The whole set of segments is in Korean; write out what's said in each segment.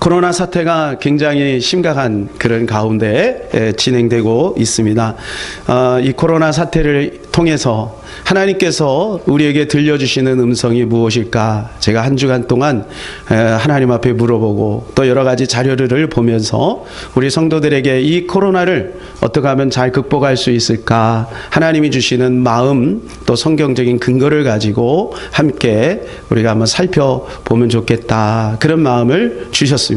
코로나 사태가 굉장히 심각한 그런 가운데 진행되고 있습니다. 이 코로나 사태를 통해서 하나님께서 우리에게 들려주시는 음성이 무엇일까? 제가 한 주간 동안 하나님 앞에 물어보고 또 여러 가지 자료를 보면서 우리 성도들에게 이 코로나를 어떻게 하면 잘 극복할 수 있을까? 하나님이 주시는 마음 또 성경적인 근거를 가지고 함께 우리가 한번 살펴보면 좋겠다. 그런 마음을 주셨습니다.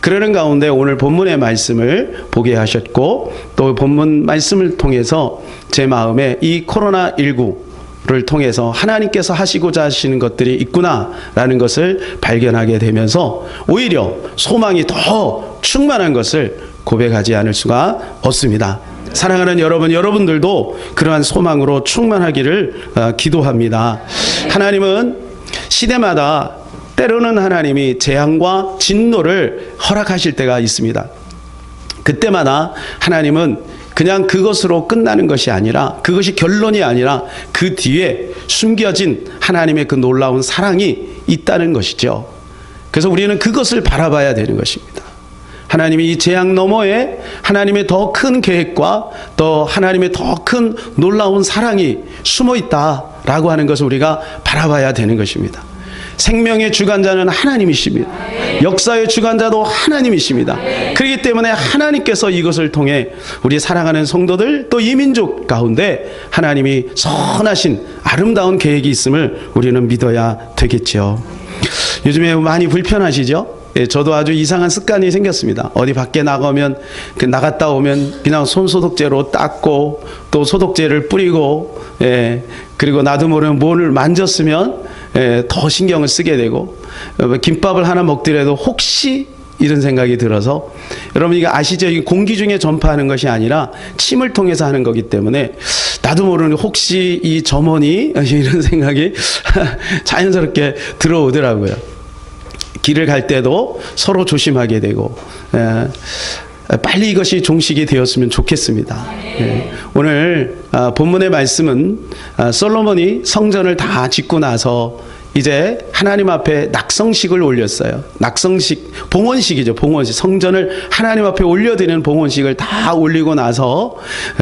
그러는 가운데 오늘 본문의 말씀을 보게 하셨고 또 본문 말씀을 통해서 제 마음에 이 코로나19를 통해서 하나님께서 하시고자 하시는 것들이 있구나라는 것을 발견하게 되면서 오히려 소망이 더 충만한 것을 고백하지 않을 수가 없습니다. 사랑하는 여러분들도 그러한 소망으로 충만하기를 기도합니다. 하나님은 시대마다 때로는 하나님이 재앙과 진노를 허락하실 때가 있습니다. 그때마다 하나님은 그냥 그것으로 끝나는 것이 아니라 그것이 결론이 아니라 그 뒤에 숨겨진 하나님의 그 놀라운 사랑이 있다는 것이죠. 그래서 우리는 그것을 바라봐야 되는 것입니다. 하나님이 이 재앙 너머에 하나님의 더 큰 계획과 또 하나님의 더 큰 놀라운 사랑이 숨어 있다라고 하는 것을 우리가 바라봐야 되는 것입니다. 생명의 주관자는 하나님이십니다. 역사의 주관자도 하나님이십니다. 그렇기 때문에 하나님께서 이것을 통해 우리 사랑하는 성도들 또 이민족 가운데 하나님이 선하신 아름다운 계획이 있음을 우리는 믿어야 되겠죠. 요즘에 많이 불편하시죠? 저도 아주 이상한 습관이 생겼습니다. 어디 밖에 나가면 나갔다 오면 그냥 손소독제로 닦고 또 소독제를 뿌리고 그리고 나도 모르는 뭐를 만졌으면 더 신경을 쓰게 되고 김밥을 하나 먹더라도 혹시 이런 생각이 들어서 여러분 이거 아시죠? 이게 공기 중에 전파하는 것이 아니라 침을 통해서 하는 거기 때문에 나도 모르는 혹시 이 점원이 이런 생각이 자연스럽게 들어오더라고요. 길을 갈 때도 서로 조심하게 되고 빨리 이것이 종식이 되었으면 좋겠습니다. 오늘 본문의 말씀은 솔로몬이 성전을 다 짓고 나서 이제 하나님 앞에 낙성식을 올렸어요. 낙성식, 봉헌식이죠. 봉헌식. 성전을 하나님 앞에 올려드리는 봉헌식을 다 올리고 나서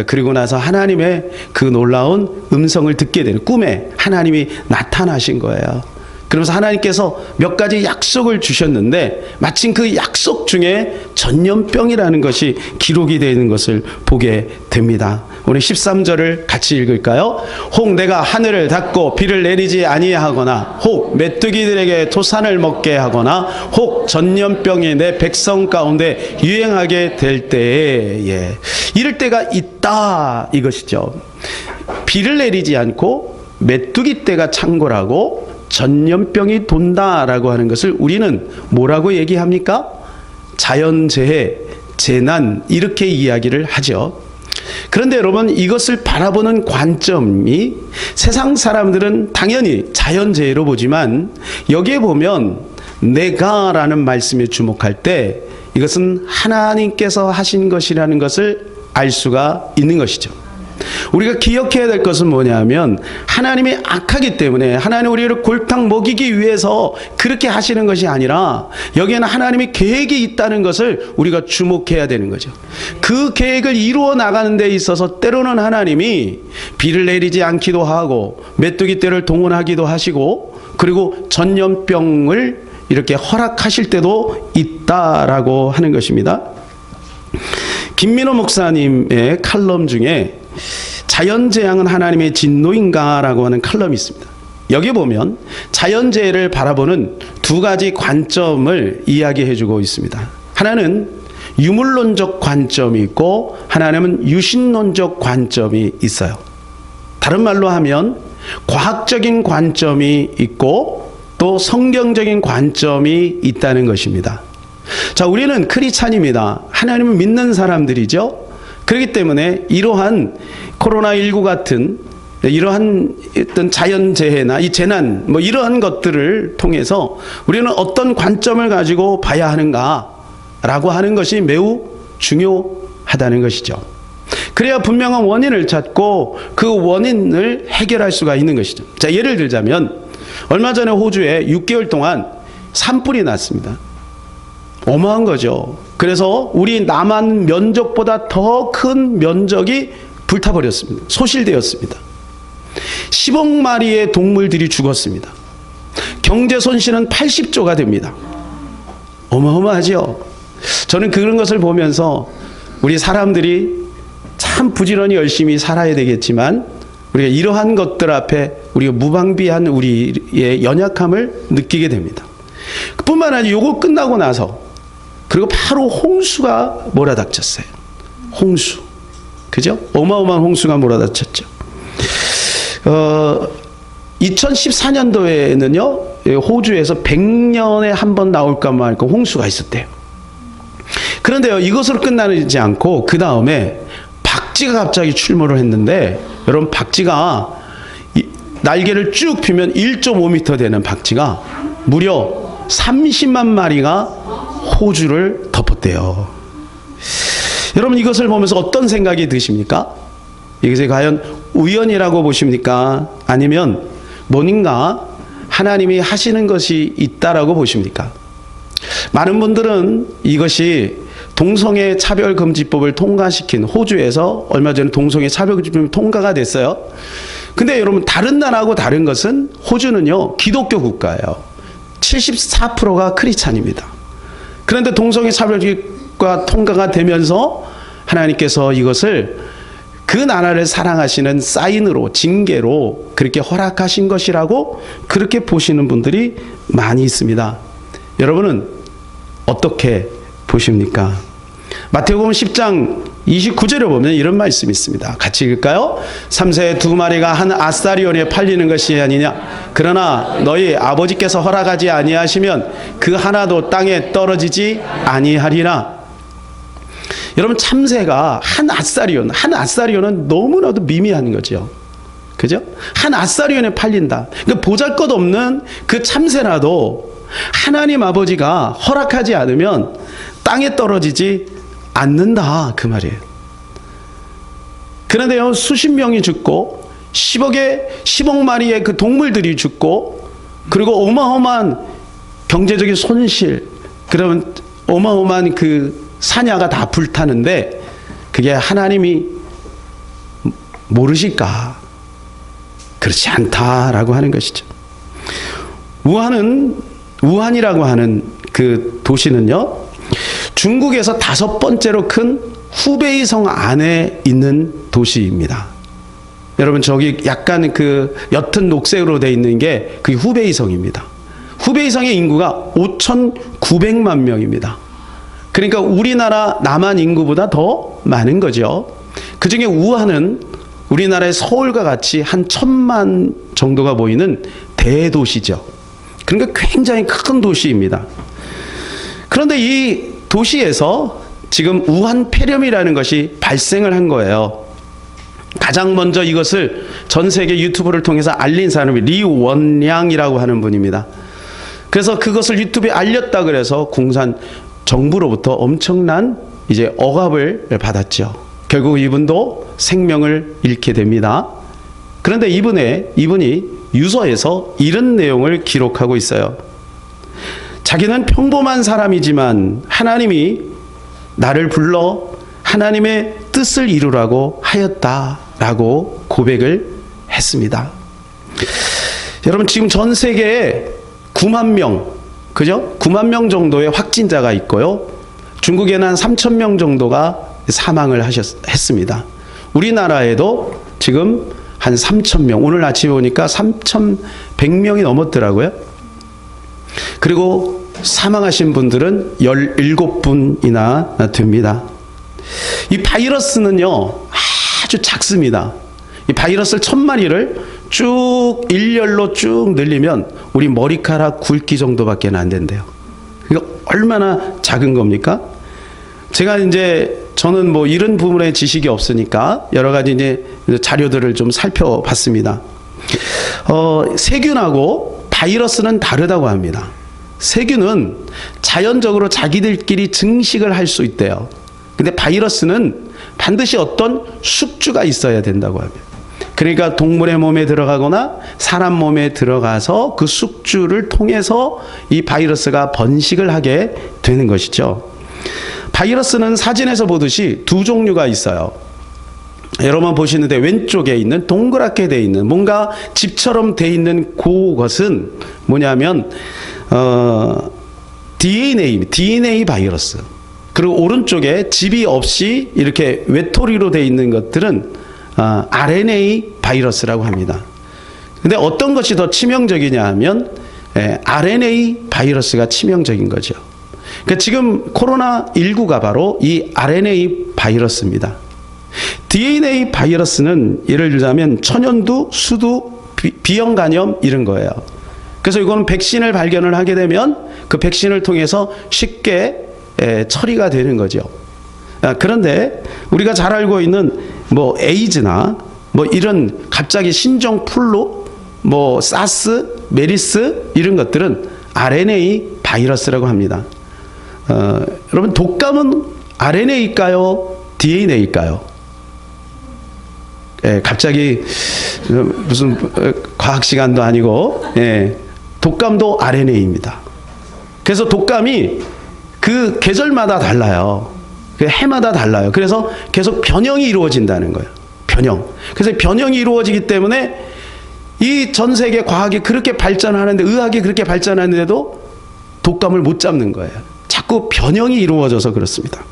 그리고 나서 하나님의 그 놀라운 음성을 듣게 되는 꿈에 하나님이 나타나신 거예요. 그러면서 하나님께서 몇 가지 약속을 주셨는데 마침 그 약속 중에 전염병이라는 것이 기록이 되어 있는 것을 보게 됩니다. 우리 13절을 같이 읽을까요? 혹 내가 하늘을 닫고 비를 내리지 아니하거나 혹 메뚜기들에게 토산을 먹게 하거나 혹 전염병이 내 백성 가운데 유행하게 될 때에 이럴 때가 있다 이것이죠. 비를 내리지 않고 메뚜기 떼가 창궐하고 전염병이 돈다라고 하는 것을 우리는 뭐라고 얘기합니까? 자연재해, 재난 이렇게 이야기를 하죠. 그런데 여러분 이것을 바라보는 관점이 세상 사람들은 당연히 자연재해로 보지만 여기에 보면 내가라는 말씀에 주목할 때 이것은 하나님께서 하신 것이라는 것을 알 수가 있는 것이죠. 우리가 기억해야 될 것은 뭐냐면 하나님이 악하기 때문에 하나님 우리를 골탕 먹이기 위해서 그렇게 하시는 것이 아니라 여기에는 하나님의 계획이 있다는 것을 우리가 주목해야 되는 거죠. 그 계획을 이루어 나가는 데 있어서 때로는 하나님이 비를 내리지 않기도 하고 메뚜기 떼를 동원하기도 하시고 그리고 전염병을 이렇게 허락하실 때도 있다라고 하는 것입니다. 김민호 목사님의 칼럼 중에 자연재앙은 하나님의 진노인가? 라고 하는 칼럼이 있습니다. 여기 보면 자연재해를 바라보는 두 가지 관점을 이야기해 주고 있습니다. 하나는 유물론적 관점이 있고 하나는 유신론적 관점이 있어요. 다른 말로 하면 과학적인 관점이 있고 또 성경적인 관점이 있다는 것입니다. 자, 우리는 크리스찬입니다. 하나님을 믿는 사람들이죠. 그렇기 때문에 이러한 코로나19 같은 이러한 어떤 자연재해나 이 재난 뭐 이러한 것들을 통해서 우리는 어떤 관점을 가지고 봐야 하는가라고 하는 것이 매우 중요하다는 것이죠. 그래야 분명한 원인을 찾고 그 원인을 해결할 수가 있는 것이죠. 자, 예를 들자면 얼마 전에 호주에 6개월 동안 산불이 났습니다. 어마한 거죠. 그래서 우리 남한 면적보다 더 큰 면적이 불타버렸습니다. 소실되었습니다. 10억 마리의 동물들이 죽었습니다. 경제 손실은 80조가 됩니다. 어마어마하죠. 저는 그런 것을 보면서 우리 사람들이 참 부지런히 열심히 살아야 되겠지만 우리가 이러한 것들 앞에 우리가 무방비한 우리의 연약함을 느끼게 됩니다. 뿐만 아니라 요거 끝나고 나서 그리고 바로 홍수가 몰아닥쳤어요. 홍수. 그죠? 어마어마한 홍수가 몰아닥쳤죠. 2014년도에는요, 호주에서 100년에 한 번 나올까 말까 홍수가 있었대요. 그런데요, 이것으로 끝나지 않고 그 다음에 박쥐가 갑자기 출몰을 했는데, 여러분 박쥐가 날개를 쭉 펴면 1.5m 되는 박쥐가 무려 30만 마리가 호주를 덮었대요. 여러분 이것을 보면서 어떤 생각이 드십니까? 이것이 과연 우연이라고 보십니까? 아니면 뭔가 하나님이 하시는 것이 있다라고 보십니까? 많은 분들은 이것이 동성애 차별금지법을 통과시킨 호주에서 얼마 전에 동성애 차별금지법이 통과가 됐어요. 근데 여러분 다른 나라하고 다른 것은 호주는요 기독교 국가예요. 74%가 크리스찬입니다. 그런데 동성애 차별과 통과가 되면서 하나님께서 이것을 그 나라를 사랑하시는 사인으로, 징계로 그렇게 허락하신 것이라고 그렇게 보시는 분들이 많이 있습니다. 여러분은 어떻게 보십니까? 마태복음 10장 29절에 보면 이런 말씀이 있습니다. 같이 읽을까요? 3세 2마리가 한 아사리온에 팔리는 것이 아니냐? 그러나 너희 아버지께서 허락하지 아니하시면 그 하나도 땅에 떨어지지 아니하리라. 여러분 참새가 한 아사리온은 너무나도 미미한 거죠. 그죠? 한 아사리온에 팔린다. 그러니까 보잘것없는 그 참새라도 하나님 아버지가 허락하지 않으면 땅에 떨어지지 않는다 그 말이에요. 그런데요 수십 명이 죽고 10억 마리의 그 동물들이 죽고 그리고 어마어마한 경제적인 손실, 그러면 어마어마한 그 사냐가 다 불타는데 그게 하나님이 모르실까? 그렇지 않다라고 하는 것이죠. 우한이라고 하는 그 도시는요, 중국에서 5번째로 큰 후베이성 안에 있는 도시입니다. 여러분 저기 약간 그 옅은 녹색으로 되어 있는 게 그 후베이성입니다. 후베이성의 인구가 5,900만 명입니다. 그러니까 우리나라 남한 인구보다 더 많은 거죠. 그 중에 우한은 우리나라의 서울과 같이 한 1,000만 정도가 모이는 대도시죠. 그러니까 굉장히 큰 도시입니다. 그런데 이 도시에서 지금 우한 폐렴이라는 것이 발생을 한 거예요. 가장 먼저 이것을 전 세계 유튜브를 통해서 알린 사람이 리원량이라고 하는 분입니다. 그래서 그것을 유튜브에 알렸다 그래서 궁산 정부로부터 엄청난 이제 억압을 받았죠. 결국 이분도 생명을 잃게 됩니다. 그런데 이분이 유서에서 이런 내용을 기록하고 있어요. 자기는 평범한 사람이지만 하나님이 나를 불러 하나님의 뜻을 이루라고 하였다라고 고백을 했습니다. 여러분 지금 전 세계에 9만 명, 그죠? 9만 명 정도의 확진자가 있고요. 중국에는 한 3천 명 정도가 사망을 했습니다. 우리나라에도 지금 한 3천 명, 오늘 아침에 보니까 3,100명이 넘었더라고요. 그리고 사망하신 분들은 17분이나 됩니다. 이 바이러스는요, 아주 작습니다. 이 바이러스를 1,000마리를 쭉 일렬로 쭉 늘리면 우리 머리카락 굵기 정도밖에 안 된대요. 이거 얼마나 작은 겁니까? 제가 저는 뭐 이런 부분에 지식이 없으니까 여러 가지 이제 자료들을 좀 살펴봤습니다. 세균하고 바이러스는 다르다고 합니다. 세균은 자연적으로 자기들끼리 증식을 할 수 있대요. 근데 바이러스는 반드시 어떤 숙주가 있어야 된다고 합니다. 그러니까 동물의 몸에 들어가거나 사람 몸에 들어가서 그 숙주를 통해서 이 바이러스가 번식을 하게 되는 것이죠. 바이러스는 사진에서 보듯이 두 종류가 있어요. 여러분 보시는데 왼쪽에 있는 동그랗게 돼 있는 뭔가 집처럼 돼 있는 그것은 뭐냐면 DNA 바이러스. 그리고 오른쪽에 집이 없이 이렇게 외톨이로 돼 있는 것들은 RNA 바이러스라고 합니다. 근데 어떤 것이 더 치명적이냐 하면 RNA 바이러스가 치명적인 거죠. 그러니까 지금 코로나19가 바로 이 RNA 바이러스입니다. DNA 바이러스는 예를 들자면 천연두, 수두, 비형 간염 이런 거예요. 그래서 이거는 백신을 발견을 하게 되면 그 백신을 통해서 쉽게 처리가 되는 거죠. 그런데 우리가 잘 알고 있는 뭐 에이즈나 뭐 이런 갑자기 신종플루, 뭐 사스, 메리스 이런 것들은 RNA 바이러스라고 합니다. 여러분 독감은 RNA일까요? DNA일까요? 갑자기 무슨 과학 시간도 아니고 독감도 RNA입니다. 그래서 독감이 그 계절마다 달라요. 그 해마다 달라요. 그래서 계속 변형이 이루어진다는 거예요. 변형. 그래서 변형이 이루어지기 때문에 이 전 세계 과학이 그렇게 발전하는데, 의학이 그렇게 발전하는데도 독감을 못 잡는 거예요. 자꾸 변형이 이루어져서 그렇습니다.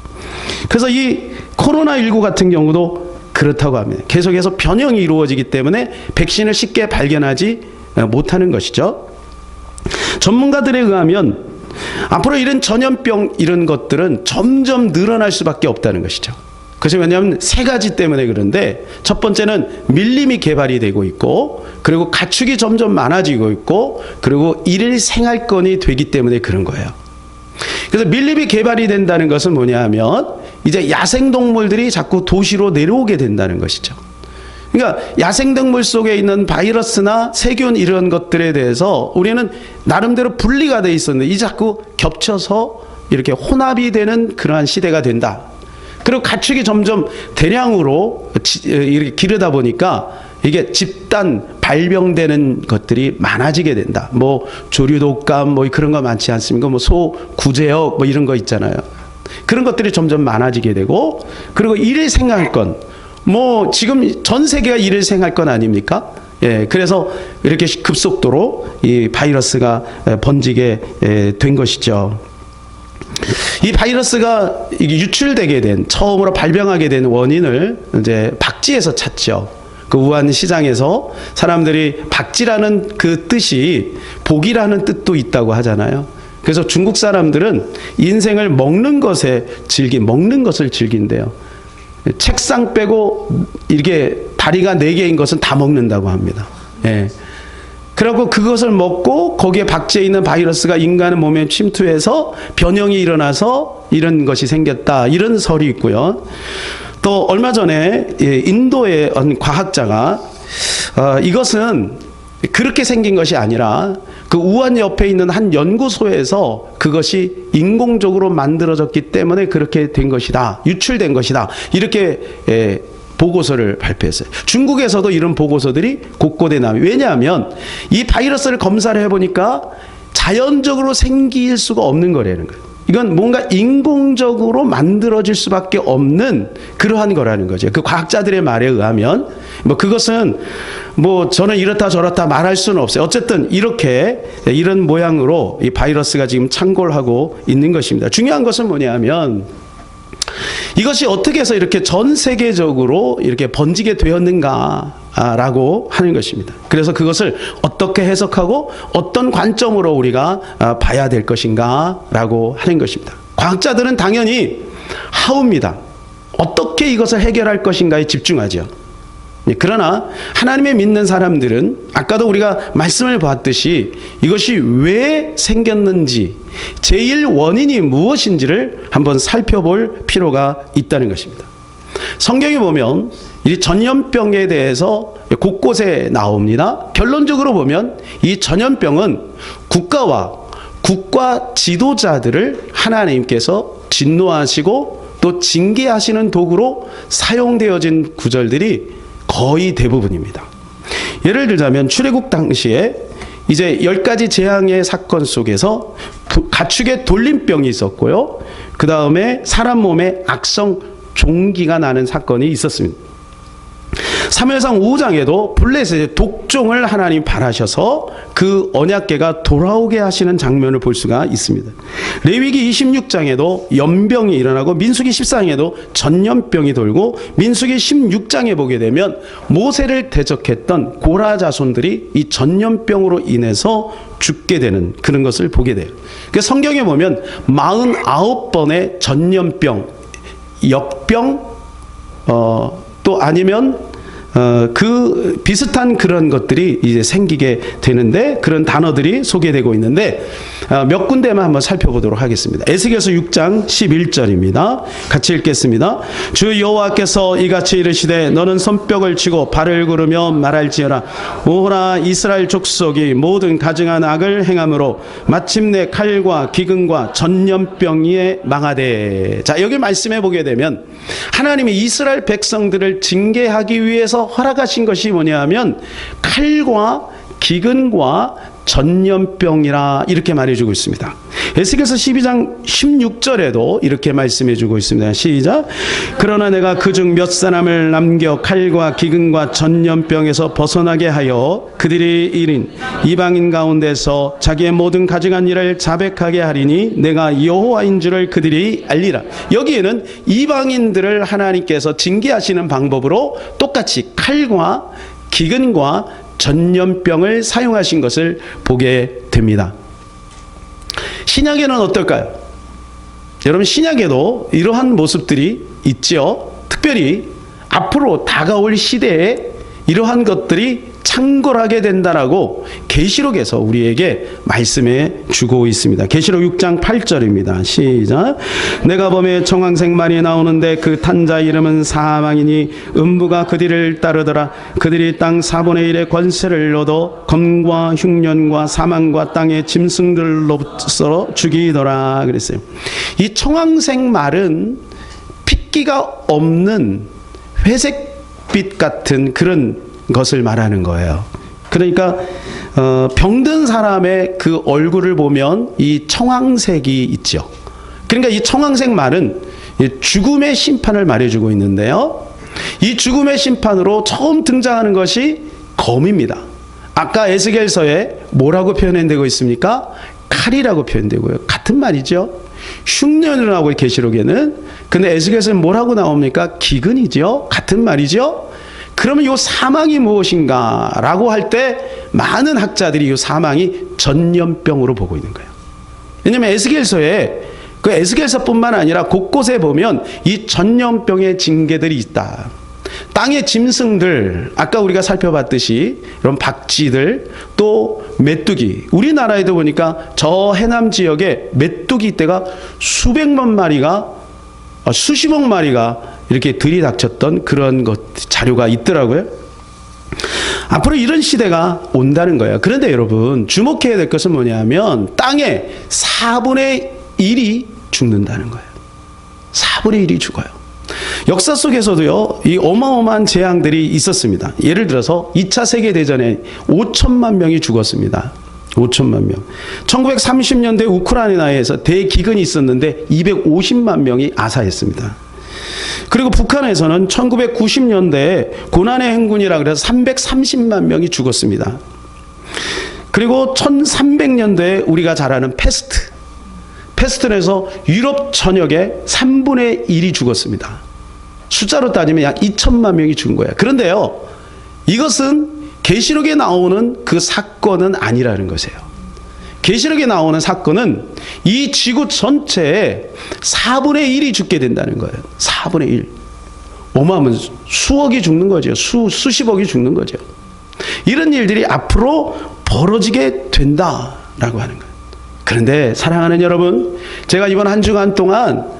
그래서 이 코로나19 같은 경우도 그렇다고 합니다. 계속해서 변형이 이루어지기 때문에 백신을 쉽게 발견하지 못하는 것이죠. 전문가들에 의하면 앞으로 이런 전염병 이런 것들은 점점 늘어날 수밖에 없다는 것이죠. 그것이 왜냐하면 세 가지 때문에 그런데, 첫 번째는 밀림이 개발이 되고 있고, 그리고 가축이 점점 많아지고 있고, 그리고 일일 생활권이 되기 때문에 그런 거예요. 그래서 밀림이 개발이 된다는 것은 뭐냐 하면 이제 야생동물들이 자꾸 도시로 내려오게 된다는 것이죠. 그러니까 야생동물 속에 있는 바이러스나 세균 이런 것들에 대해서 우리는 나름대로 분리가 돼 있었는데 이제 자꾸 겹쳐서 이렇게 혼합이 되는 그러한 시대가 된다. 그리고 가축이 점점 대량으로 이렇게 기르다 보니까 이게 집단 발병되는 것들이 많아지게 된다. 뭐 조류독감 뭐 그런 거 많지 않습니까? 뭐 소 구제역 뭐 이런 거 있잖아요. 그런 것들이 점점 많아지게 되고, 그리고 일일 생활권, 뭐 지금 전 세계가 일일 생활권 아닙니까? 그래서 이렇게 급속도로 이 바이러스가 번지게 된 것이죠. 이 바이러스가 유출되게 된, 처음으로 발병하게 된 원인을 이제 박쥐에서 찾죠. 그 우한 시장에서 사람들이 박쥐라는 그 뜻이 복이라는 뜻도 있다고 하잖아요. 그래서 중국 사람들은 인생을 먹는 것을 즐긴대요. 책상 빼고 이렇게 다리가 4개인 것은 다 먹는다고 합니다. 그리고 그것을 먹고 거기에 박쥐에 있는 바이러스가 인간의 몸에 침투해서 변형이 일어나서 이런 것이 생겼다, 이런 설이 있고요. 또 얼마 전에 인도의 과학자가 이것은 그렇게 생긴 것이 아니라 그 우한 옆에 있는 한 연구소에서 그것이 인공적으로 만들어졌기 때문에 그렇게 된 것이다, 유출된 것이다, 이렇게 보고서를 발표했어요. 중국에서도 이런 보고서들이 곳곳에 나와요. 왜냐하면 이 바이러스를 검사를 해보니까 자연적으로 생길 수가 없는 거라는 거예요. 이건 뭔가 인공적으로 만들어질 수밖에 없는 그러한 거라는 거죠. 그 과학자들의 말에 의하면 뭐 그것은 뭐 저는 이렇다 저렇다 말할 수는 없어요. 어쨌든 이런 모양으로 이 바이러스가 지금 창궐 하고 있는 것입니다. 중요한 것은 뭐냐면 이것이 어떻게 해서 이렇게 전 세계적으로 이렇게 번지게 되었는가라고 하는 것입니다. 그래서 그것을 어떻게 해석하고 어떤 관점으로 우리가 봐야 될 것인가라고 하는 것입니다. 과학자들은 당연히 how입니다. 어떻게 이것을 해결할 것인가에 집중하죠. 그러나 하나님의 믿는 사람들은 아까도 우리가 말씀을 봤듯이 이것이 왜 생겼는지, 제일 원인이 무엇인지를 한번 살펴볼 필요가 있다는 것입니다. 성경에 보면 이 전염병에 대해서 곳곳에 나옵니다. 결론적으로 보면 이 전염병은 국가와 국가 지도자들을 하나님께서 진노하시고 또 징계하시는 도구로 사용되어진 구절들이 거의 대부분입니다. 예를 들자면 출애굽 당시에 이제 10가지 재앙의 사건 속에서 가축의 돌림병이 있었고요. 그 다음에 사람 몸에 악성 종기가 나는 사건이 있었습니다. 사무엘상 5장에도 블레셋의 독종을 하나님 발하셔서 그 언약궤가 돌아오게 하시는 장면을 볼 수가 있습니다. 레위기 26장에도 연병이 일어나고 민수기 14장에도 전염병이 돌고 민수기 16장에 보게 되면 모세를 대적했던 고라 자손들이 이 전염병으로 인해서 죽게 되는 그런 것을 보게 돼요. 그러니까 성경에 보면 49번의 전염병, 역병, 또 아니면 그 비슷한 그런 것들이 이제 생기게 되는데 그런 단어들이 소개되고 있는데 몇 군데만 한번 살펴보도록 하겠습니다. 에스겔서 6장 11절입니다. 같이 읽겠습니다. 주 여호와께서 이같이 이르시되 너는 손뼉을 치고 발을 구르며 말할지어다. 오호라 이스라엘 족속이 모든 가증한 악을 행함으로 마침내 칼과 기근과 전염병에 망하되. 자, 여기 말씀해 보게 되면 하나님이 이스라엘 백성들을 징계하기 위해서 허락하신 것이 뭐냐 하면 칼과 기근과 전염병이라 이렇게 말해주고 있습니다. 에스겔서 12장 16절에도 이렇게 말씀해주고 있습니다. 시작. 그러나 내가 그중 몇 사람을 남겨 칼과 기근과 전염병에서 벗어나게 하여 그들이 일인 이방인 가운데서 자기의 모든 가증한 일을 자백하게 하리니 내가 여호와인 줄을 그들이 알리라. 여기에는 이방인들을 하나님께서 징계하시는 방법으로 똑같이 칼과 기근과 전염병을 사용하신 것을 보게 됩니다. 신약에는 어떨까요? 여러분, 신약에도 이러한 모습들이 있죠. 특별히 앞으로 다가올 시대에 이러한 것들이 창궐하게 된다라고 계시록에서 우리에게 말씀해 주고 있습니다. 계시록 6장 8절입니다. 시작. 내가 범에 청황색 말이 나오는데 그 탄 자 이름은 사망이니 음부가 그들을 따르더라. 그들이 땅 4분의 1의 권세를 얻어 검과 흉년과 사망과 땅의 짐승들로부터 죽이더라 그랬어요. 이 청황색 말은 핏기가 없는 회색빛 같은 그런 것을 말하는 거예요. 그러니까 병든 사람의 그 얼굴을 보면 이 청황색이 있죠. 그러니까 이 청황색 말은 죽음의 심판을 말해주고 있는데요. 이 죽음의 심판으로 처음 등장하는 것이 검입니다. 아까 에스겔서에 뭐라고 표현되고 있습니까? 칼이라고 표현되고요. 같은 말이죠. 흉년이라고 계시록에는. 근데 에스겔서는 뭐라고 나옵니까? 기근이죠. 같은 말이죠. 그러면 이 사망이 무엇인가 라고 할 때 많은 학자들이 이 사망이 전염병으로 보고 있는 거예요. 왜냐하면 에스겔서에 그 에스겔서뿐만 아니라 곳곳에 보면 이 전염병의 징계들이 있다. 땅의 짐승들, 아까 우리가 살펴봤듯이 이런 박쥐들, 또 메뚜기. 우리나라에도 보니까 저 해남 지역에 메뚜기 떼가 수백만 마리가, 수십억 마리가 이렇게 들이닥쳤던 그런 자료가 있더라고요. 앞으로 이런 시대가 온다는 거예요. 그런데 여러분, 주목해야 될 것은 뭐냐면 땅의 4분의 1이 죽는다는 거예요. 4분의 1이 죽어요. 역사 속에서도요, 이 어마어마한 재앙들이 있었습니다. 예를 들어서 2차 세계대전에 5천만 명이 죽었습니다. 5천만 명. 1930년대 우크라이나에서 대기근이 있었는데 250만 명이 아사했습니다. 그리고 북한에서는 1990년대에 고난의 행군이라 그래서 330만 명이 죽었습니다. 그리고 1300년대에 우리가 잘 아는 패스트에서 유럽 전역에 3분의 1이 죽었습니다. 숫자로 따지면 약 2천만 명이 죽은 거예요. 그런데요, 이것은 계시록에 나오는 그 사건은 아니라는 것이에요. 계시록에 나오는 사건은 이 지구 전체에 4분의 1이 죽게 된다는 거예요. 4분의 1. 어마어마한 수억이 죽는 거죠. 수십억이 죽는 거죠. 이런 일들이 앞으로 벌어지게 된다라고 하는 거예요. 그런데 사랑하는 여러분, 제가 이번 한 주간 동안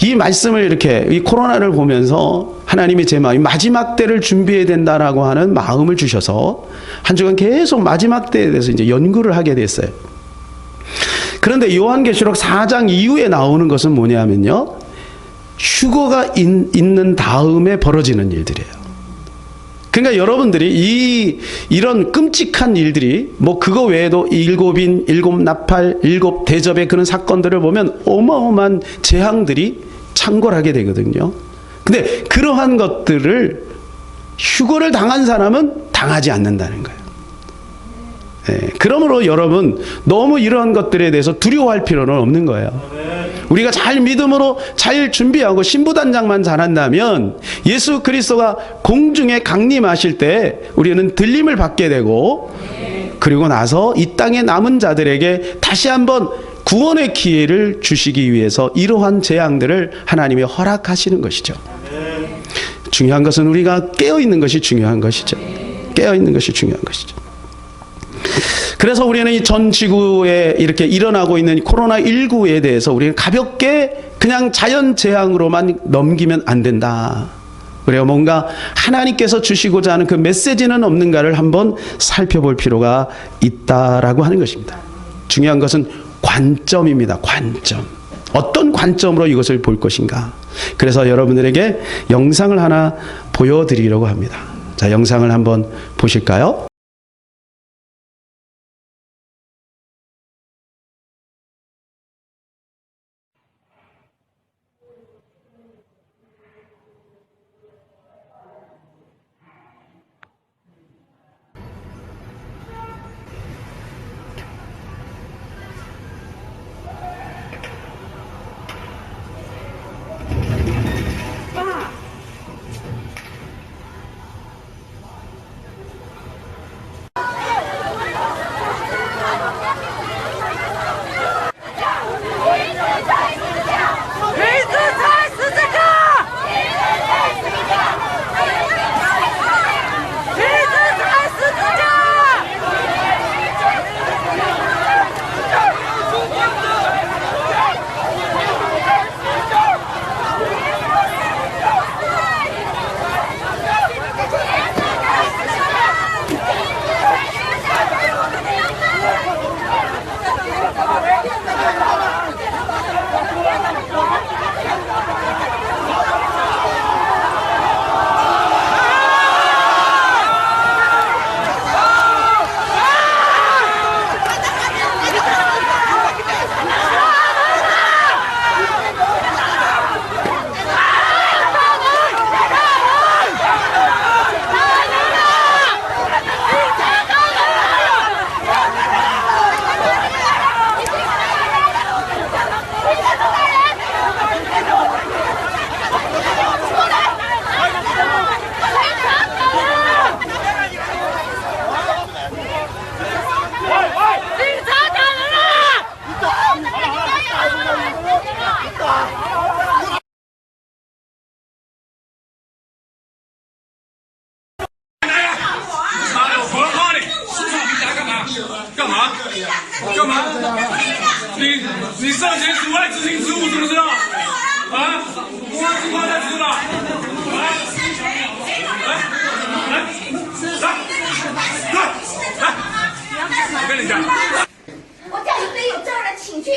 이 말씀을 이렇게 이 코로나를 보면서 하나님이 제 마음, 마지막 때를 준비해야 된다라고 하는 마음을 주셔서 한 주간 계속 마지막 때에 대해서 이제 연구를 하게 됐어요. 그런데 요한계시록 4장 이후에 나오는 것은 뭐냐면요, 휴거가 있는 다음에 벌어지는 일들이에요. 그러니까 여러분들이 이런 끔찍한 일들이 뭐 그거 외에도 일곱인, 일곱 나팔, 일곱 대접의 그런 사건들을 보면 어마어마한 재앙들이 창궐하게 되거든요. 근데 그러한 것들을 휴거를 당한 사람은 당하지 않는다는 거예요. 그러므로 여러분 너무 이러한 것들에 대해서 두려워할 필요는 없는 거예요. 우리가 잘 믿음으로 잘 준비하고 신부단장만 잘한다면 예수 그리스도가 공중에 강림하실 때 우리는 들림을 받게 되고, 그리고 나서 이 땅에 남은 자들에게 다시 한번 구원의 기회를 주시기 위해서 이러한 재앙들을 하나님이 허락하시는 것이죠. 중요한 것은 우리가 깨어있는 것이 중요한 것이죠. 깨어있는 것이 중요한 것이죠. 그래서 우리는 이 전 지구에 이렇게 일어나고 있는 코로나19에 대해서 우리는 가볍게 그냥 자연재앙으로만 넘기면 안 된다. 우리가 뭔가 하나님께서 주시고자 하는 그 메시지는 없는가를 한번 살펴볼 필요가 있다라고 하는 것입니다. 중요한 것은 관점입니다. 관점. 어떤 관점으로 이것을 볼 것인가. 그래서 여러분들에게 영상을 하나 보여드리려고 합니다. 자, 영상을 한번 보실까요?你上前阻碍执行职务，知不知道？啊，公安机关在知道？我跟你讲，我叫你队友这样的，请去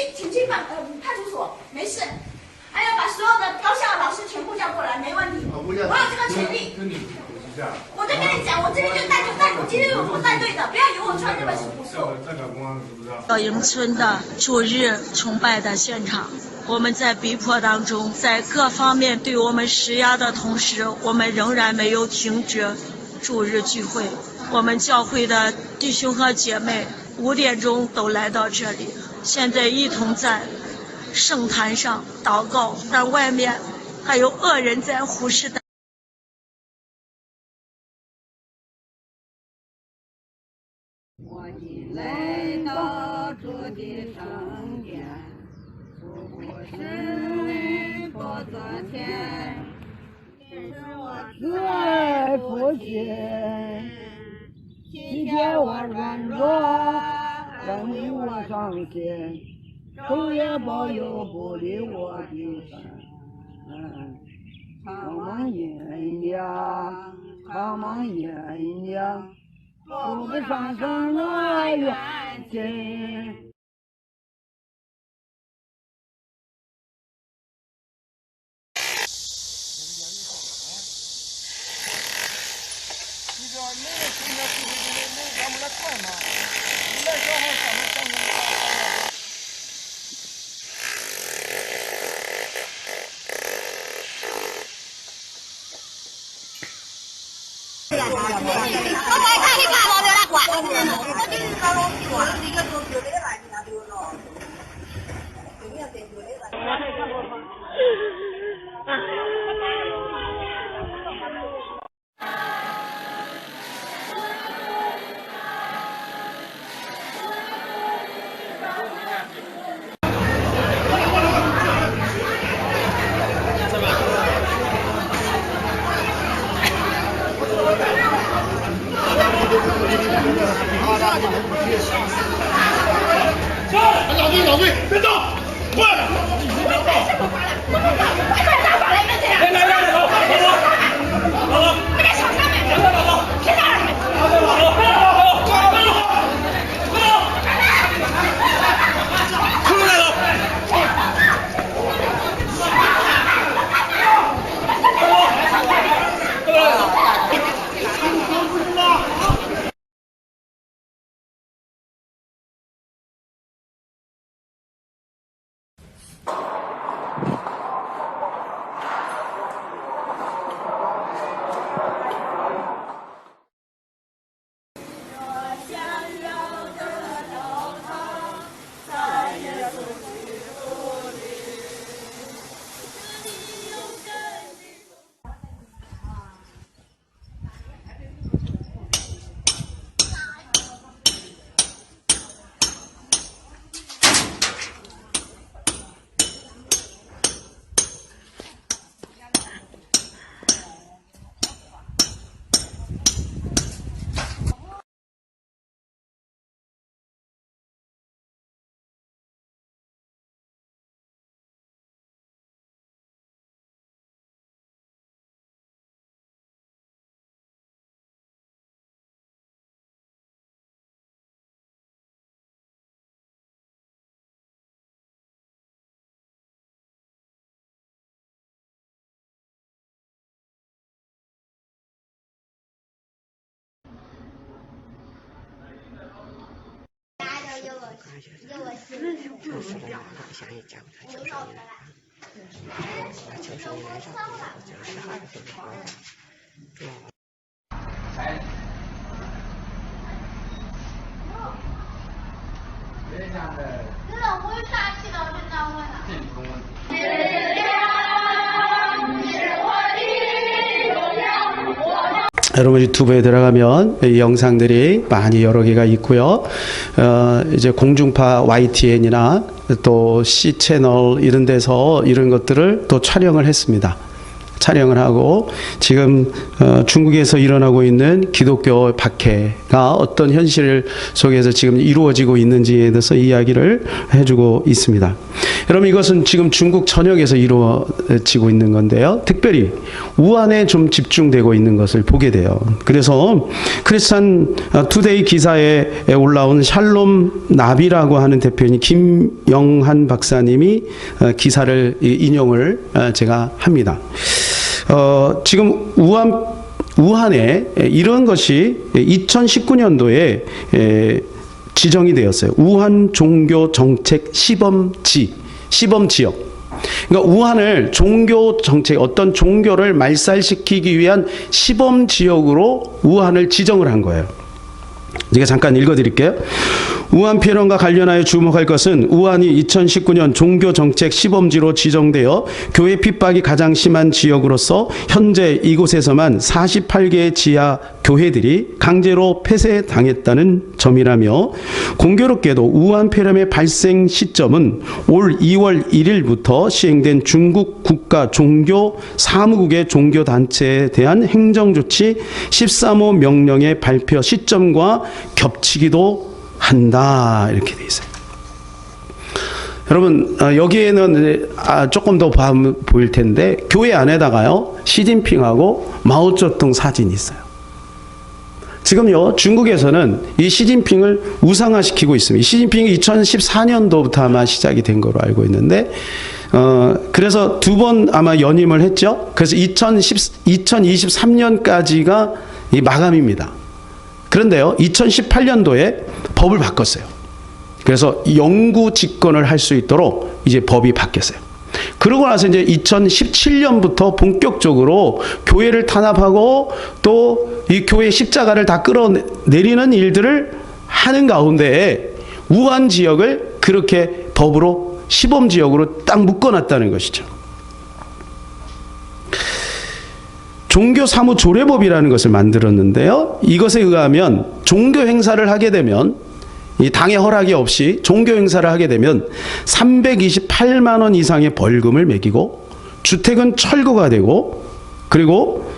派出所，没事。还要把所有的高校老师全部叫过来，没问题。我有这个权利。我就跟你讲，我这边就带，我今天我带队的，不要以为我穿那么朴素。赵营村的主日崇拜的现场，我们在逼迫当中，在各方面对我们施压的同时，我们仍然没有停止主日聚会。我们教会的弟兄和姐妹5点钟都来到这里，现在一同在圣坛上祷告，但外面还有恶人在虎视眈眈。我进来到主的圣殿，不是佛座前，也是我慈爱父亲，体贴我软弱，让你我上天，昼夜保佑不离我的神。苍茫阴阳，苍茫阴阳。不不上升我愿心。老队，别动，过来，来，走，老总，快点上上面，老总，别打了，这种不会杀气的，我就这样问了。 여러분 유튜브에 들어가면 이 영상들이 많이 여러 개가 있고요. 이제 공중파 YTN이나 또 C 채널 이런 데서 이런 것들을 또 촬영을 했습니다. 촬영을 하고 지금 중국에서 일어나고 있는 기독교 박해가 어떤 현실 속에서 지금 이루어지고 있는지에 대해서 이야기를 해주고 있습니다. 여러분 이것은 지금 중국 전역에서 이루어지고 있는 건데요. 특별히 우한에 좀 집중되고 있는 것을 보게 돼요. 그래서 크리스찬 투데이 기사에 올라온 샬롬 나비라고 하는 대표인 김영한 박사님이 기사를 인용을 제가 합니다. 지금 우한에 이런 것이 2019년도에 지정이 되었어요. 우한 종교 정책 시범 지역. 그러니까 우한을 종교 정책, 어떤 종교를 말살시키기 위한 시범 지역으로 우한을 지정을 한 거예요. 제가 잠깐 읽어드릴게요. 우한 폐렴과 관련하여 주목할 것은 우한이 2019년 종교정책 시범지로 지정되어 교회 핍박이 가장 심한 지역으로서 현재 이곳에서만 48개의 지하 교회들이 강제로 폐쇄당했다는 점이라며, 공교롭게도 우한 폐렴의 발생 시점은 올 2월 1일부터 시행된 중국 국가 종교 사무국의 종교단체에 대한 행정조치 13호 명령의 발표 시점과 겹치기도 한다, 이렇게 돼 있어요. 여러분 여기에는 조금 더 보일 텐데 교회 안에다가요 시진핑하고 마오쩌둥 사진이 있어요. 지금요 중국에서는 이 시진핑을 우상화시키고 있습니다. 시진핑이 2014년도부터 아마 시작이 된 거로 알고 있는데 그래서 두 번 아마 연임을 했죠. 그래서 2023년까지가 이 마감입니다. 그런데요, 2018년도에 법을 바꿨어요. 그래서 영구 집권을 할 수 있도록 이제 법이 바뀌었어요. 그러고 나서 이제 2017년부터 본격적으로 교회를 탄압하고 또 이 교회 십자가를 다 끌어내리는 일들을 하는 가운데 우한 지역을 그렇게 법으로 시범 지역으로 딱 묶어놨다는 것이죠. 종교사무조례법이라는 것을 만들었는데요. 이것에 의하면 종교 행사를 하게 되면 이 당의 허락이 없이 종교 행사를 하게 되면 328만 원 이상의 벌금을 매기고 주택은 철거가 되고 그리고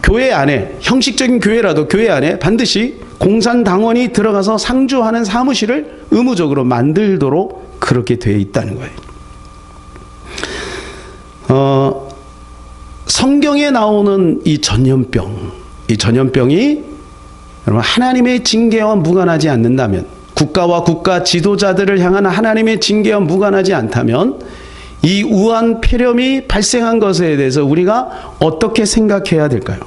교회 안에 형식적인 교회라도 교회 안에 반드시 공산당원이 들어가서 상주하는 사무실을 의무적으로 만들도록 그렇게 되어 있다는 거예요. 성경에 나오는 이 전염병이 여러분 하나님의 징계와 무관하지 않는다면, 국가와 국가 지도자들을 향한 하나님의 징계와 무관하지 않다면 이 우한 폐렴이 발생한 것에 대해서 우리가 어떻게 생각해야 될까요?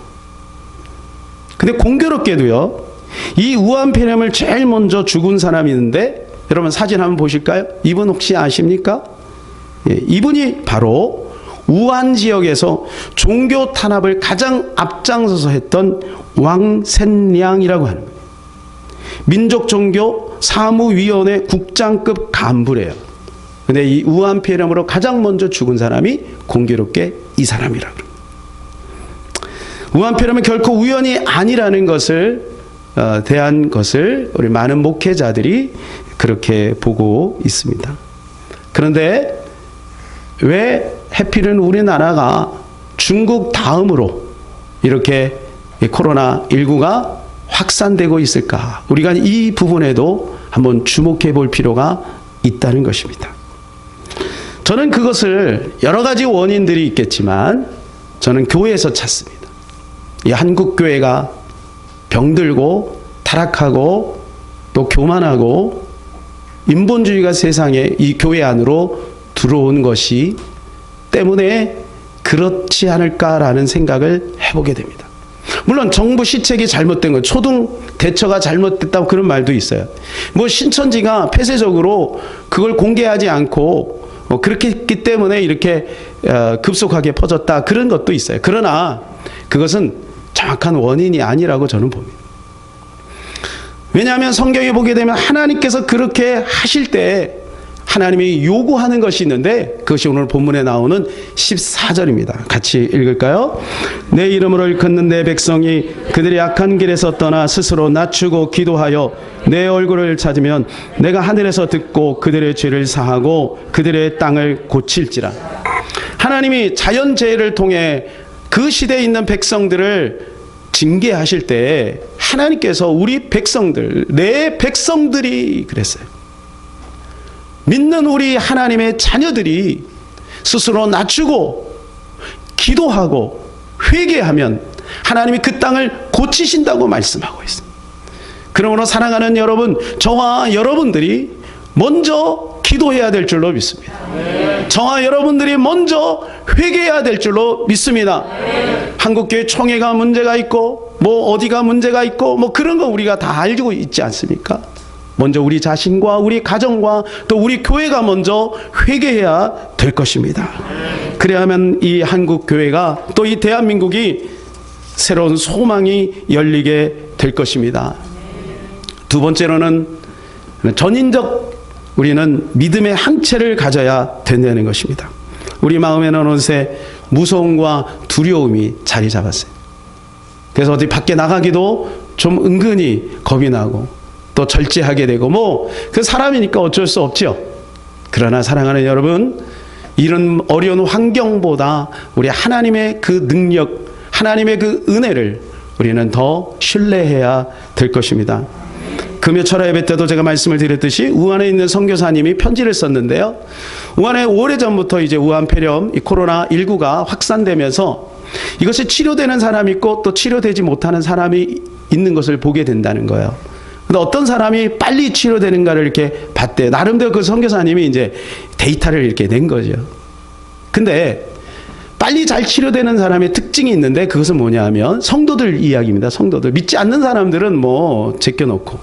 근데 공교롭게도요, 이 우한 폐렴을 제일 먼저 죽은 사람이 있는데, 여러분 사진 한번 보실까요? 이분 혹시 아십니까? 예, 이분이 바로 우한 지역에서 종교 탄압을 가장 앞장서서 했던 왕센량이라고 하는 거예요. 민족종교 사무위원회 국장급 간부래요. 근데 이 우한 폐렴으로 가장 먼저 죽은 사람이 공교롭게 이 사람이라고 그래요. 우한 폐렴은 결코 우연이 아니라는 것을 대한 것을 우리 많은 목회자들이 그렇게 보고 있습니다. 그런데 왜 해필은 우리나라가 중국 다음으로 이렇게 코로나19가 확산되고 있을까? 우리가 이 부분에도 한번 주목해 볼 필요가 있다는 것입니다. 저는 그것을 여러 가지 원인들이 있겠지만 저는 교회에서 찾습니다. 이 한국 교회가 병들고 타락하고 또 교만하고 인본주의가 세상에 이 교회 안으로 들어온 것이 때문에 그렇지 않을까라는 생각을 해보게 됩니다. 물론 정부 시책이 잘못된 건, 초등 대처가 잘못됐다고 그런 말도 있어요. 뭐 신천지가 폐쇄적으로 그걸 공개하지 않고 그렇게 했기 때문에 이렇게 급속하게 퍼졌다, 그런 것도 있어요. 그러나 그것은 정확한 원인이 아니라고 저는 봅니다. 왜냐하면 성경에 보게 되면 하나님께서 그렇게 하실 때 하나님이 요구하는 것이 있는데, 그것이 오늘 본문에 나오는 14절입니다. 같이 읽을까요? 내 이름으로 일컫는 내 백성이 그들의 악한 길에서 떠나 스스로 낮추고 기도하여 내 얼굴을 찾으면 내가 하늘에서 듣고 그들의 죄를 사하고 그들의 땅을 고칠지라. 하나님이 자연재해를 통해 그 시대에 있는 백성들을 징계하실 때 하나님께서 우리 백성들, 내 백성들이 그랬어요. 믿는 우리 하나님의 자녀들이 스스로 낮추고 기도하고 회개하면 하나님이 그 땅을 고치신다고 말씀하고 있습니다. 그러므로 사랑하는 여러분, 저와 여러분들이 먼저 기도해야 될 줄로 믿습니다. 저와 여러분들이 먼저 회개해야 될 줄로 믿습니다. 한국교회 총회가 문제가 있고 뭐 어디가 문제가 있고 뭐 그런 거 우리가 다 알고 있지 않습니까? 먼저 우리 자신과 우리 가정과 또 우리 교회가 먼저 회개해야 될 것입니다. 그래야만 이 한국 교회가 또 이 대한민국이 새로운 소망이 열리게 될 것입니다. 두 번째로는 전인적 우리는 믿음의 항체를 가져야 된다는 것입니다. 우리 마음에는 어느새 무서움과 두려움이 자리 잡았어요. 그래서 어디 밖에 나가기도 좀 은근히 겁이 나고 또 절제하게 되고 뭐 그 사람이니까 어쩔 수 없죠. 그러나 사랑하는 여러분, 이런 어려운 환경보다 우리 하나님의 그 능력, 하나님의 그 은혜를 우리는 더 신뢰해야 될 것입니다. 금요 철야 예배 때도 제가 말씀을 드렸듯이 우한에 있는 선교사님이 편지를 썼는데요. 우한에 오래전부터 이제 우한 폐렴, 이 코로나19가 확산되면서 이것이 치료되는 사람이 있고 또 치료되지 못하는 사람이 있는 것을 보게 된다는 거예요. 근데 어떤 사람이 빨리 치료되는가를 이렇게 봤대요. 나름대로 그 선교사님이 이제 데이터를 이렇게 낸 거죠. 근데 빨리 잘 치료되는 사람의 특징이 있는데 그것은 뭐냐 하면 성도들 이야기입니다. 성도들. 믿지 않는 사람들은 뭐 제껴놓고,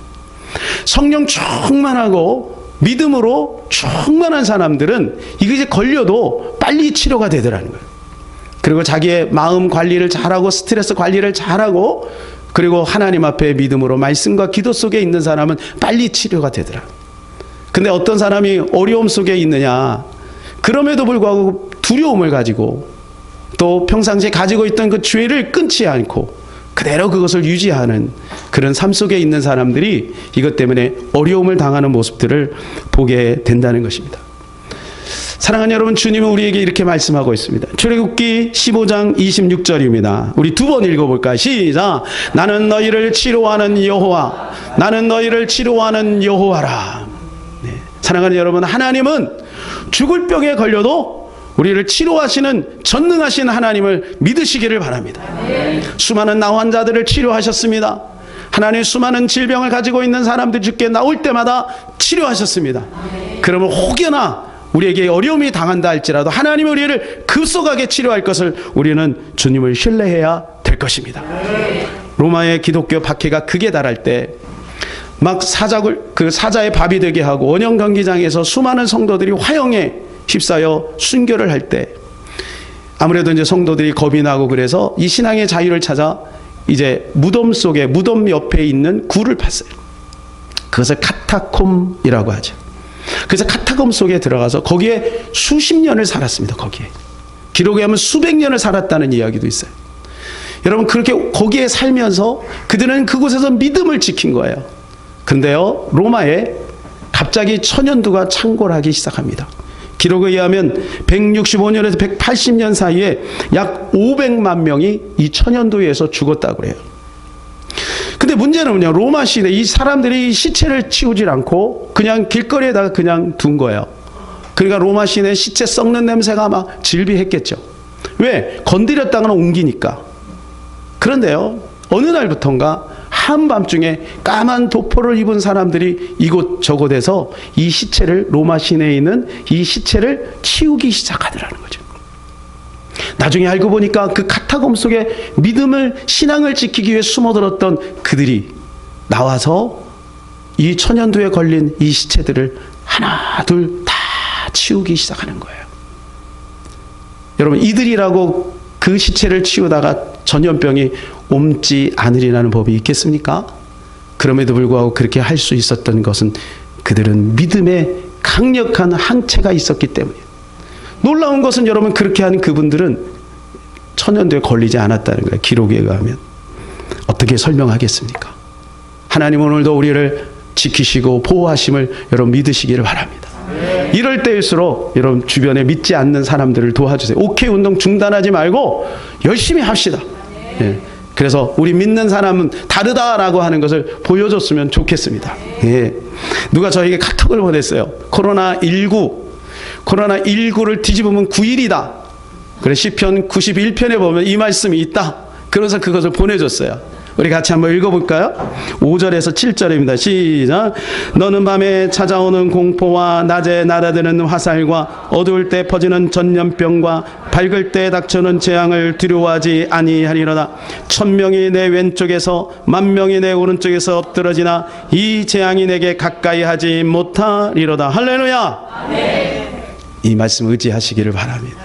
성령 충만하고 믿음으로 충만한 사람들은 이것이 걸려도 빨리 치료가 되더라는 거예요. 그리고 자기의 마음 관리를 잘하고 스트레스 관리를 잘하고 그리고 하나님 앞에 믿음으로 말씀과 기도 속에 있는 사람은 빨리 치료가 되더라. 근데 어떤 사람이 어려움 속에 있느냐, 그럼에도 불구하고 두려움을 가지고 또 평상시에 가지고 있던 그 죄를 끊지 않고 그대로 그것을 유지하는 그런 삶 속에 있는 사람들이 이것 때문에 어려움을 당하는 모습들을 보게 된다는 것입니다. 사랑하는 여러분, 주님은 우리에게 이렇게 말씀하고 있습니다. 출애굽기 15장 26절입니다. 우리 두 번 읽어볼까요? 시작. 나는 너희를 치료하는 여호와, 나는 너희를 치료하는 여호와라. 네. 사랑하는 여러분, 하나님은 죽을 병에 걸려도 우리를 치료하시는 전능하신 하나님을 믿으시기를 바랍니다. 수많은 나 환자들을 치료하셨습니다. 하나님 수많은 질병을 가지고 있는 사람들 주께 나올 때마다 치료하셨습니다. 그러면 혹여나 우리에게 어려움이 당한다 할지라도 하나님이 우리를 급속하게 치료할 것을 우리는 주님을 신뢰해야 될 것입니다. 로마의 기독교 박해가 극에 달할 때 막 사자의 밥이 되게 하고 원형 경기장에서 수많은 성도들이 화형에 휩싸여 순교를 할 때 아무래도 이제 성도들이 겁이 나고 그래서 이 신앙의 자유를 찾아 이제 무덤 속에, 무덤 옆에 있는 굴을 팠어요. 그것을 카타콤이라고 하죠. 그래서 카타콤 속에 들어가서 거기에 수십 년을 살았습니다. 거기에 기록에 하면 수백 년을 살았다는 이야기도 있어요. 여러분, 그렇게 거기에 살면서 그들은 그곳에서 믿음을 지킨 거예요. 그런데요, 로마에 갑자기 천연두가 창궐하기 시작합니다. 기록에 의하면 165년에서 180년 사이에 약 500만 명이 이 천연두에서 죽었다고 그래요. 근데 문제는요, 로마 시대 이 사람들이 시체를 치우질 않고 그냥 길거리에다가 그냥 둔 거예요. 그러니까 로마 시내 시체 썩는 냄새가 막 질비했겠죠. 왜? 건드렸다가는 옮기니까. 그런데요, 어느 날부턴가 한밤중에 까만 도포를 입은 사람들이 이곳저곳에서 이 시체를, 로마 시내에 있는 이 시체를 치우기 시작하더라는 거죠. 나중에 알고 보니까 그 카타콤 속에 믿음을, 신앙을 지키기 위해 숨어들었던 그들이 나와서 이 천연두에 걸린 이 시체들을 하나 둘 다 치우기 시작하는 거예요. 여러분, 이들이라고 그 시체를 치우다가 전염병이 옮지 않으리라는 법이 있겠습니까? 그럼에도 불구하고 그렇게 할 수 있었던 것은 그들은 믿음의 강력한 항체가 있었기 때문이에요. 놀라운 것은 여러분, 그렇게 한 그분들은 천연두에 걸리지 않았다는 거예요. 기록에 의하면. 어떻게 설명하겠습니까? 하나님 오늘도 우리를 지키시고 보호하심을 여러분 믿으시기를 바랍니다. 이럴 때일수록 여러분 주변에 믿지 않는 사람들을 도와주세요. 오케이 운동 중단하지 말고 열심히 합시다. 예. 그래서 우리 믿는 사람은 다르다라고 하는 것을 보여줬으면 좋겠습니다. 예. 누가 저에게 카톡을 보냈어요. 코로나19를 뒤집으면 9일이다. 그래 시편 91편에 보면 이 말씀이 있다. 그래서 그것을 보내줬어요. 우리 같이 한번 읽어볼까요? 5절에서 7절입니다. 시작. 너는 밤에 찾아오는 공포와 낮에 날아드는 화살과 어두울 때 퍼지는 전염병과 밝을 때 닥쳐오는 재앙을 두려워하지 아니하리로다. 1000명이 내 왼쪽에서 10,000명이 내 오른쪽에서 엎드러지나 이 재앙이 내게 가까이 하지 못하리로다. 할렐루야. 아멘. 이 말씀 의지하시기를 바랍니다.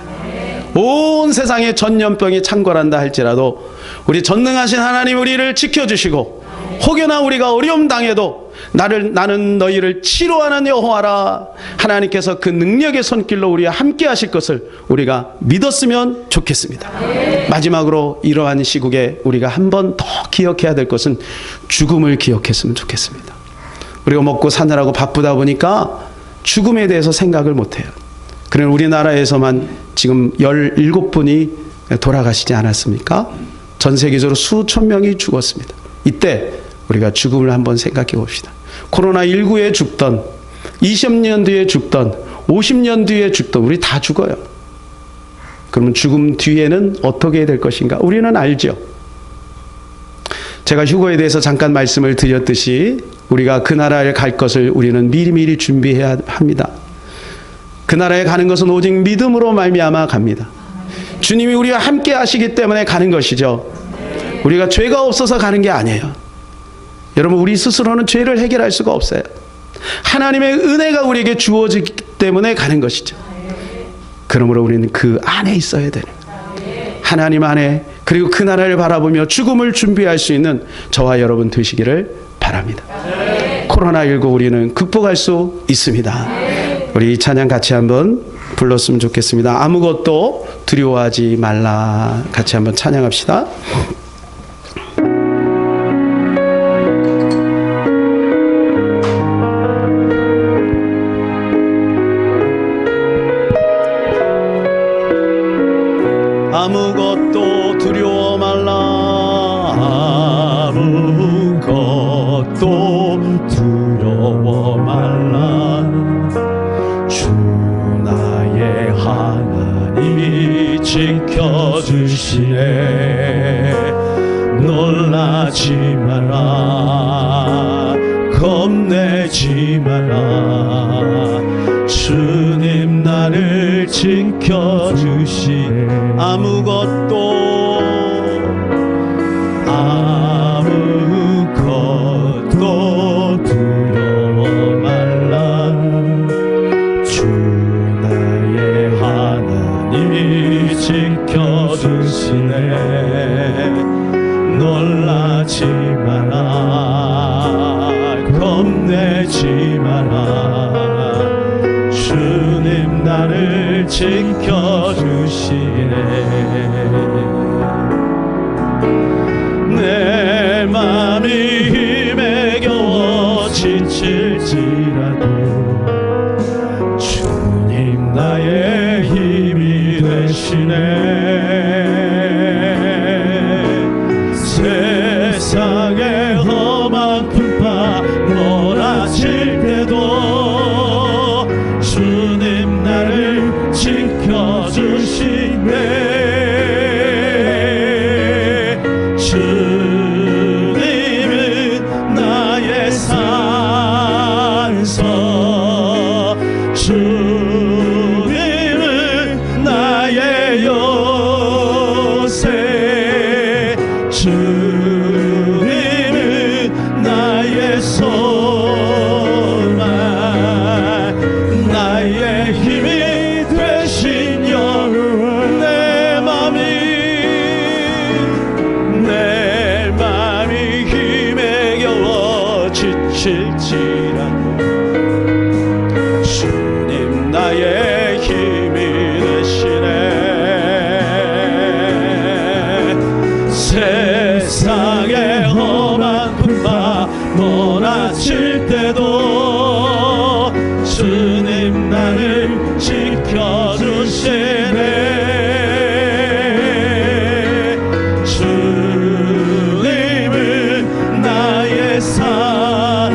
온 세상에 전염병이 창궐한다 할지라도 우리 전능하신 하나님 우리를 지켜주시고 혹여나 우리가 어려움 당해도 나는 너희를 치료하는 여호와라. 하나님께서 그 능력의 손길로 우리와 함께 하실 것을 우리가 믿었으면 좋겠습니다. 마지막으로 이러한 시국에 우리가 한 번 더 기억해야 될 것은 죽음을 기억했으면 좋겠습니다. 우리가 먹고 사느라고 바쁘다 보니까 죽음에 대해서 생각을 못해요. 그러나 우리나라에서만 지금 17분이 돌아가시지 않았습니까? 전 세계적으로 수천 명이 죽었습니다. 이때 우리가 죽음을 한번 생각해 봅시다. 코로나19에 죽던, 20년 뒤에 죽던, 50년 뒤에 죽던 우리 다 죽어요. 그러면 죽음 뒤에는 어떻게 될 것인가? 우리는 알죠. 제가 휴거에 대해서 잠깐 말씀을 드렸듯이 우리가 그 나라에 갈 것을 우리는 미리미리 준비해야 합니다. 그 나라에 가는 것은 오직 믿음으로 말미암아 갑니다. 주님이 우리와 함께 하시기 때문에 가는 것이죠. 우리가 죄가 없어서 가는 게 아니에요. 여러분, 우리 스스로는 죄를 해결할 수가 없어요. 하나님의 은혜가 우리에게 주어지기 때문에 가는 것이죠. 그러므로 우리는 그 안에 있어야 되는, 하나님 안에, 그리고 그 나라를 바라보며 죽음을 준비할 수 있는 저와 여러분 되시기를 바랍니다. 코로나19 우리는 극복할 수 있습니다. 우리 이 찬양 같이 한번 불렀으면 좋겠습니다. 아무것도 두려워하지 말라. 같이 한번 찬양합시다. 아무것도 두려워 말라. 아무것도 두려워 말라. 주 나의 하나님이 지켜주시네. 놀라지 마라. 겁내지 마라. 주님 나를 지켜주시네. 아무것도 두려워 말라. 주 나의 하나님이 지켜주시네. 놀라지 마라. 겁내지 마라. 주님 나를 지켜주시네. 내 맘이 힘에 겨워 지칠지라도 주님 나의 힘이 되시네. 세상의 험한 풍파 몰아칠 때도 주님 나를 지켜주시네. 주님은 나의 산서, 주님은 나의 요새, 주님은 나의 소망, 나의 힘이 되신 여호와. 내 맘이 힘에 겨워 지칠지라도 주님 나의 힘이 되시네. 세상의 험한 풍파 몰아칠 때도 주님 나를 지켜주시네. 주님은 나의 산,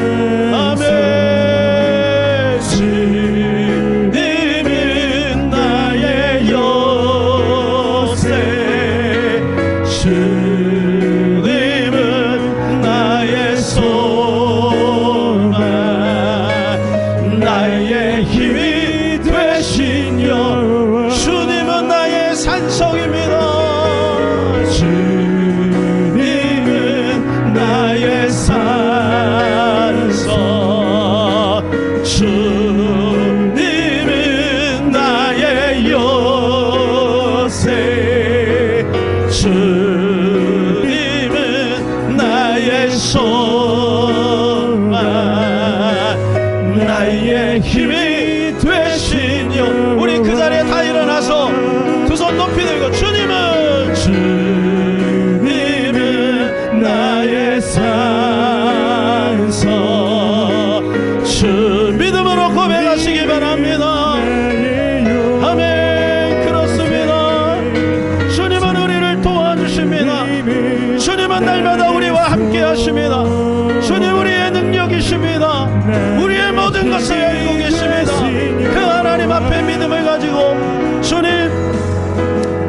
아멘. 주님은 나의 요새, 주님은 나의 소망, 나의 힘이 되신 여호와. 주님은 나의 산성입니다. 주님은 나의 산성, 주님은 나의 요새, 주님은 나의 소망, 나의 힘이 되신 여. 우리 그 자리에 다 일어나서 두 손 높이 들고 주님은 나의 산서, 주 믿음으로 고백하시기 바랍니다. 아멘. 그렇습니다. 주님은 우리를 도와주십니다. 주님은 날마다 우리와 함께 하십니다. 주님 우리의 능력이십니다. 우리의 모든 것을 알고 계십니다. 그 하나님 앞에 믿음을 가지고 주님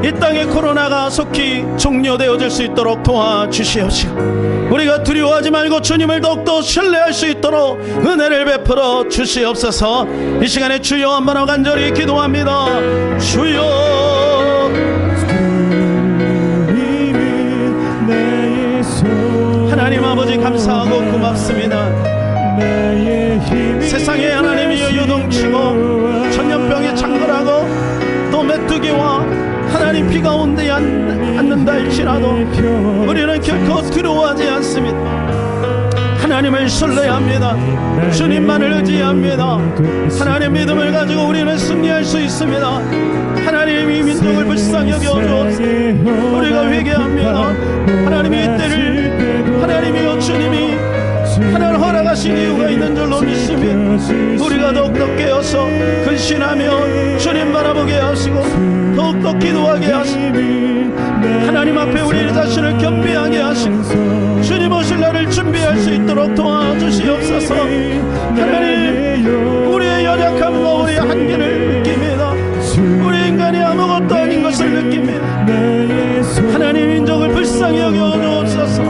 이 땅의 코로나가 속히 종료되어질 수 있도록 도와주시옵시고, 우리가 두려워하지 말고 주님을 더욱더 신뢰할 수 있도록 은혜를 베풀어 주시옵소서. 이 시간에 주여 한번 간절히 기도합니다. 주여 감사하고 고맙습니다. 세상에 하나님이 요동치고 전염병에 창궐하고 또 메뚜기와 하나님 비가 온데 않는다 할지라도 우리는 결코 두려워하지 않습니다. 하나님을 신뢰해야 합니다. 주님만을 의지합니다. 하나님 믿음을 가지고 우리는 승리할 수 있습니다. 하나님이 민족을 불쌍히 여겨주옵소서. 우리가 회개합니다. 하나님이 이때를 하나님이여 주님이 하나님 허락하신 이유가 있는 줄로 믿습니다. 우리가 더욱더 깨어서 근신하며 주님 바라보게 하시고 더욱더 기도하게 하시고 하나님 앞에 우리 자신을 겸비하게 하시고 주님 오실 날을 준비할 수 있도록 도와주시옵소서. 하나님 우리의 연약함과 우리의 한계를 느낍니다. 우리 인간이 아무것도 아닌 것을 느낍니다. 하나님 민족을 불쌍히 여겨주옵소서.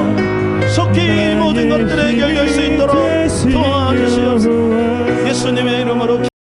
속히 모든 것들을 해결될 수 있도록 도와주시옵소서. 예수님의 이름으로